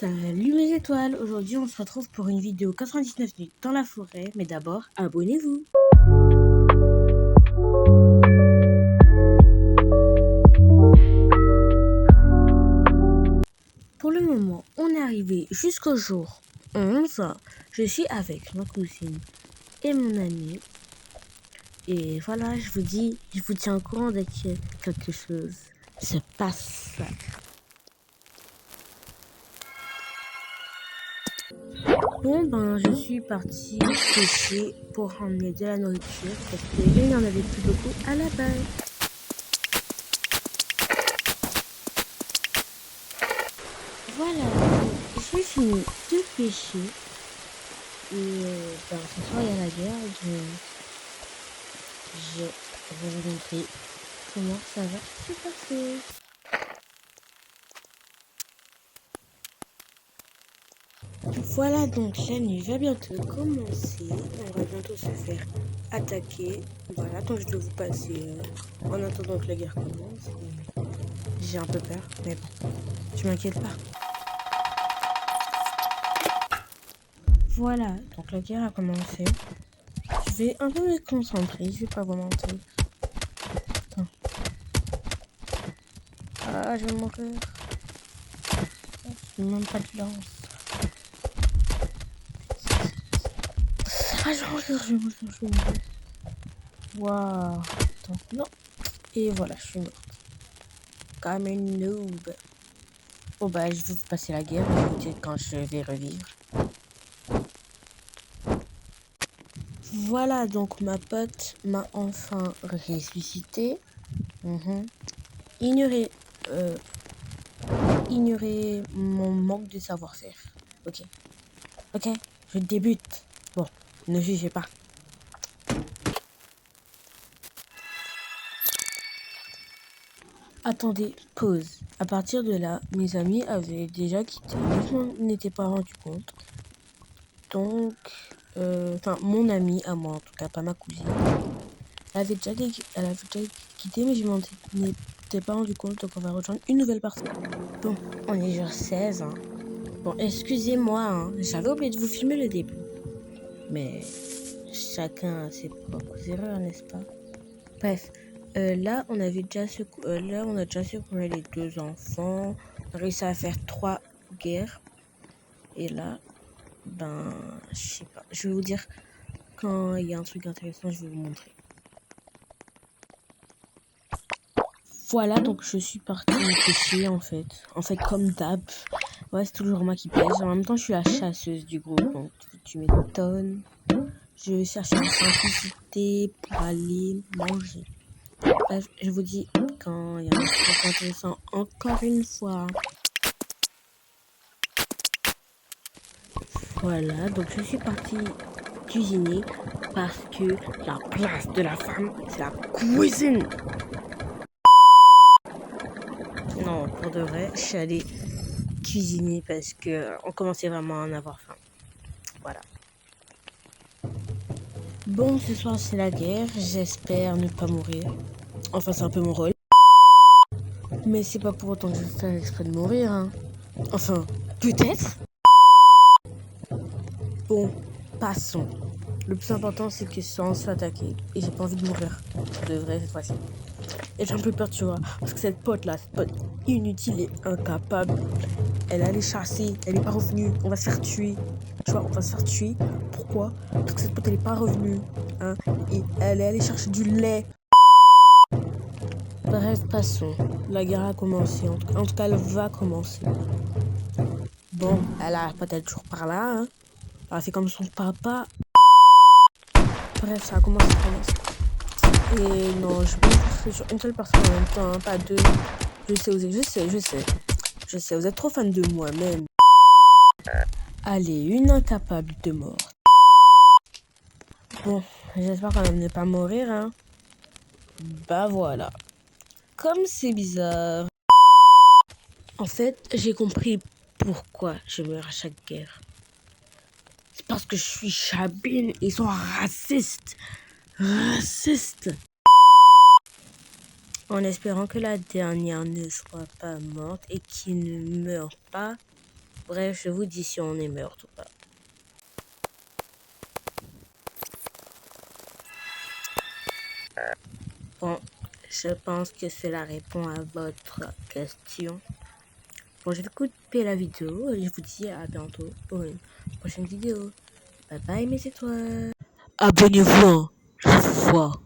Salut mes étoiles, aujourd'hui on se retrouve pour une vidéo 99 minutes dans la forêt, mais d'abord abonnez-vous. Pour le moment, on est arrivé jusqu'au jour 11, je suis avec ma cousine et mon ami. Et voilà, je vous tiens au courant dès que quelque chose se passe. Bon ben je suis partie pêcher pour ramener de la nourriture parce qu'il n'y en avait plus beaucoup à la base. Voilà, j'ai fini de pêcher et ben, ce soir il y a la guerre donc je vais vous montrer comment ça va se passer. Voilà, donc la nuit va bientôt commencer, on va bientôt se faire attaquer. Voilà, donc je dois vous passer en attendant que la guerre commence. J'ai un peu peur, mais bon, je m'inquiète pas. Voilà, donc la guerre a commencé. Je vais un peu me concentrer, je vais pas vous mentir. Attends. Ah, je vais mourir. Je n'ai même pas de lance. Ah, je vais mourir. Waouh. Attends, non. Et voilà, je suis morte. Comme une noob. Bon bah, je vais vous passer la guerre, je vais vous dire quand je vais revivre. Voilà, donc ma pote m'a enfin ressuscité. Ignorez mon manque de savoir-faire. Ok, je débute. Bon, ne jugez pas. Attendez, pause. À partir de là, mes amis avaient déjà quitté, mais je m'en étais pas rendu compte. Donc, mon amie à moi, en tout cas, pas ma cousine, elle avait déjà quitté, mais je m'en étais pas rendu compte. Donc, on va rejoindre une nouvelle partie. Bon, on est jour 16. Hein. Bon, excusez-moi, hein, j'avais oublié de vous filmer le début. Mais chacun a ses propres erreurs, n'est-ce pas? Bref, là, on a déjà secouru les 2 enfants. On a réussi à faire 3 guerres. Et là, ben, je sais pas. Je vais vous dire quand il y a un truc intéressant, je vais vous montrer. Voilà, donc je suis partie pêcher en fait. En fait, comme d'hab. Ouais, c'est toujours moi qui pêche. En même temps, je suis la chasseuse du groupe, donc tu m'étonnes. Je cherche la simplicité pour aller manger. Bref, je vous dis quand il y a un truc intéressant encore une fois. Voilà, donc je suis partie cuisiner parce que la place de la femme, c'est la cuisine. Non, pour de vrai, je suis allée cuisiner parce que on commençait vraiment à en avoir faim. Voilà. Bon, ce soir c'est la guerre, j'espère ne pas mourir. Enfin, c'est un peu mon rôle. Mais c'est pas pour autant que je vais faire exprès de mourir, hein. Enfin, peut-être. Bon, passons. Le plus important, c'est que sans se faire attaquer. Et j'ai pas envie de mourir. De vrai, cette fois-ci. Et j'ai un peu peur, tu vois. Parce que cette pote-là, cette pote inutile et incapable, elle allait chasser, elle est pas revenue. On va se faire tuer. Tu vois, on va se faire tuer. Pourquoi? Parce que cette pote, elle est pas revenue. Hein, et elle est allée chercher du lait. Bref, passons. La guerre a commencé. En tout cas, elle va commencer. Bon, elle a peut-être toujours par là. Hein. Elle a fait comme son papa. Bref, ça a commencé. Et non, je vais me concentrer sur une seule personne en même temps, hein, pas deux. Je sais, vous êtes trop fan de moi-même. Allez, une incapable de mort. Bon, j'espère quand même ne pas mourir, hein. Bah voilà. Comme c'est bizarre. En fait, j'ai compris pourquoi je meurs à chaque guerre. C'est parce que je suis chabine, ils sont racistes. En espérant que la dernière ne soit pas morte et qu'il ne meure pas Bref, je vous dis si on est meurtre ou pas. Bon, je pense que cela répond à votre question. Bon, je vais couper la vidéo et je vous dis à bientôt pour une prochaine vidéo. Bye bye mes étoiles. Abonnez-vous, hein. Je vous vois.